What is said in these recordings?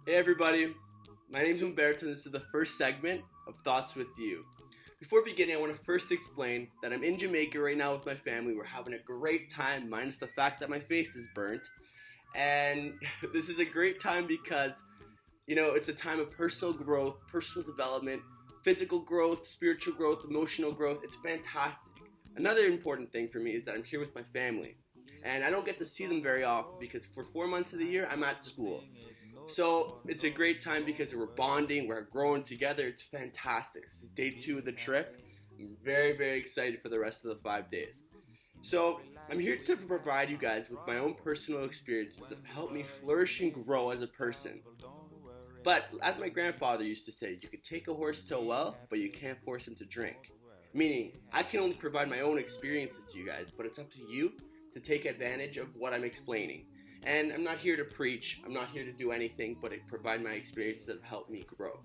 Hey everybody, my name is Umberto and this is the first segment of Thoughts with You. Before beginning, I want to first explain that I'm in Jamaica right now with my family. We're having a great time, minus the fact that my face is burnt. And this is a great time because, it's a time of personal growth, personal development, physical growth, spiritual growth, emotional growth. It's fantastic. Another important thing for me is that I'm here with my family. And I don't get to see them very often because for 4 months of the year, I'm at school. So it's a great time because we're bonding, we're growing together. It's fantastic. This is day 2 of the trip. I'm very, very excited for the rest of the 5 days. So I'm here to provide you guys with my own personal experiences that help me flourish and grow as a person. But as my grandfather used to say, you can take a horse to a well, but you can't force him to drink. Meaning, I can only provide my own experiences to you guys, but it's up to you to take advantage of what I'm explaining. And I'm not here to preach, I'm not here to do anything but to provide my experiences that have helped me grow.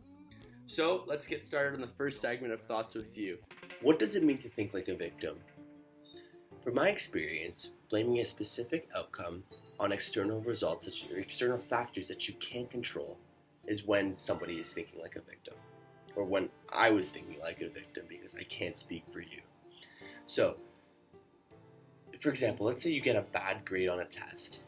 So let's get started on the first segment of Thoughts with You. What does it mean to think like a victim? From my experience, blaming a specific outcome on external results or external factors that you can't control is when somebody is thinking like a victim. Or when I was thinking like a victim, because I can't speak for you. So, for example, let's say you get a bad grade on a test.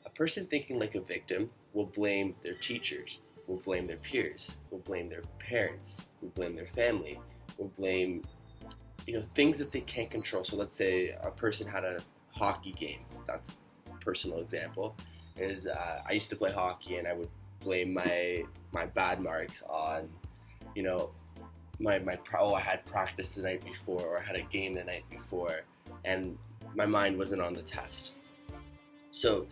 A person thinking like a victim will blame their teachers, will blame their peers, will blame their parents, will blame their family, will blame things that they can't control. So let's say a person had a hockey game. That's a personal example. I used to play hockey and I would blame my bad marks on I had practice the night before, or I had a game the night before, and my mind wasn't on the test. So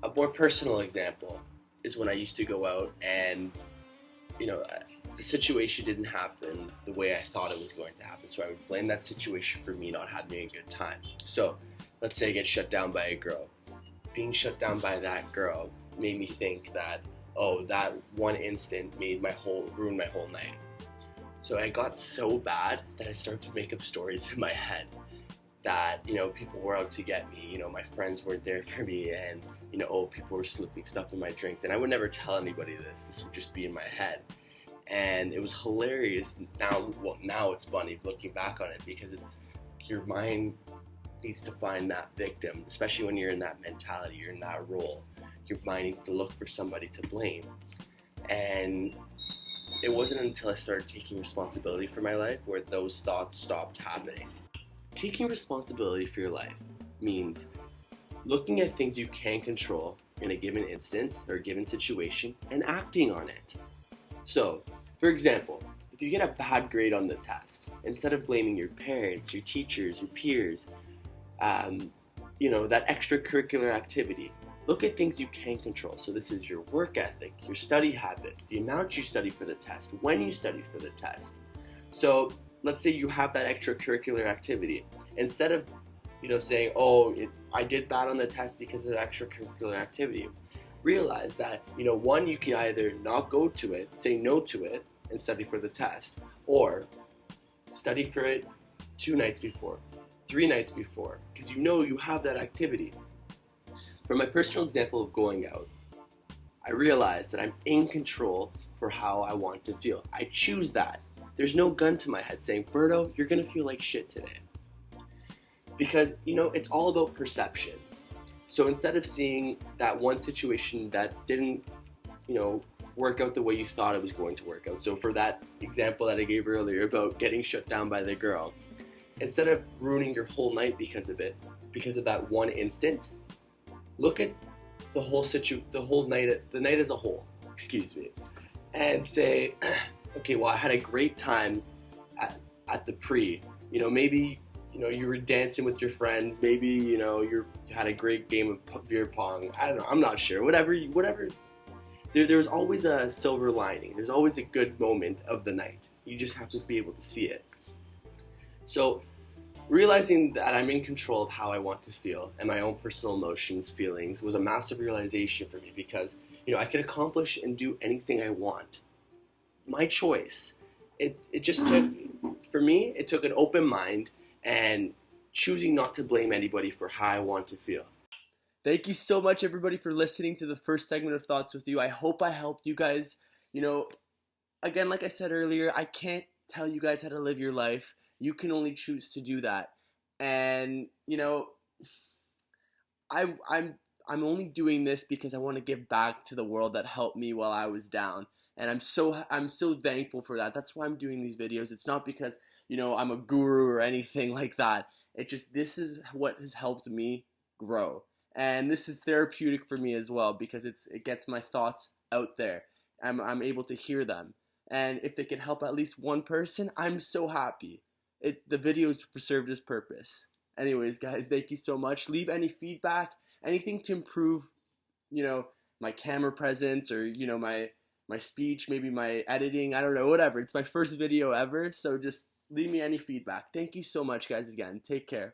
a more personal example is when I used to go out and the situation didn't happen the way I thought it was going to happen. So I would blame that situation for me not having a good time. So let's say I get shut down by a girl. Being shut down by that girl made me think that, that one instant ruined my whole night. So I got so bad that I started to make up stories in my head that, people were out to get me, my friends weren't there for me, and, people were slipping stuff in my drinks. And I would never tell anybody this would just be in my head. And it was hilarious. Now it's funny looking back on it, because your mind needs to find that victim, especially when you're in that mentality, you're in that role. Your mind needs to look for somebody to blame. And it wasn't until I started taking responsibility for my life where those thoughts stopped happening. Taking responsibility for your life means looking at things you can control in a given instant or a given situation and acting on it. So, for example, if you get a bad grade on the test, instead of blaming your parents, your teachers, your peers, that extracurricular activity, look at things you can control. So this is your work ethic, your study habits, the amount you study for the test, when you study for the test. So let's say you have that extracurricular activity. Instead of, saying, I did bad on the test because of the extracurricular activity, realize that, one, you can either not go to it, say no to it, and study for the test, or study for it 2 nights before, 3 nights before, because you have that activity. For my personal example of going out, I realized that I'm in control for how I want to feel. I choose that. There's no gun to my head saying, Berto, you're going to feel like shit today. Because, it's all about perception. So instead of seeing that one situation that didn't, work out the way you thought it was going to work out. So for that example that I gave earlier about getting shut down by the girl, instead of ruining your whole night because of that one instant, look at the night as a whole, and say, okay, well, I had a great time at the pre. Maybe, you were dancing with your friends. Maybe, you had a great game of beer pong. I don't know. I'm not sure. Whatever. There's always a silver lining. There's always a good moment of the night. You just have to be able to see it. So, realizing that I'm in control of how I want to feel and my own personal emotions, feelings, was a massive realization for me, because, I could accomplish and do anything I want. My choice. It just took, for me, it took an open mind and choosing not to blame anybody for how I want to feel. Thank you so much, everybody, for listening to the first segment of Thoughts with You. I hope I helped you guys. Again, like I said earlier, I can't tell you guys how to live your life. You can only choose to do that. And I'm only doing this because I want to give back to the world that helped me while I was down. And I'm so thankful for that. That's why I'm doing these videos. It's not because, I'm a guru or anything like that. This is what has helped me grow. And this is therapeutic for me as well because it gets my thoughts out there. I'm able to hear them. And if they can help at least one person, I'm so happy. The videos served its purpose. Anyways, guys, thank you so much. Leave any feedback, anything to improve, my camera presence or, my speech, maybe my editing, I don't know, whatever. It's my first video ever, so just leave me any feedback. Thank you so much, guys, again. Take care.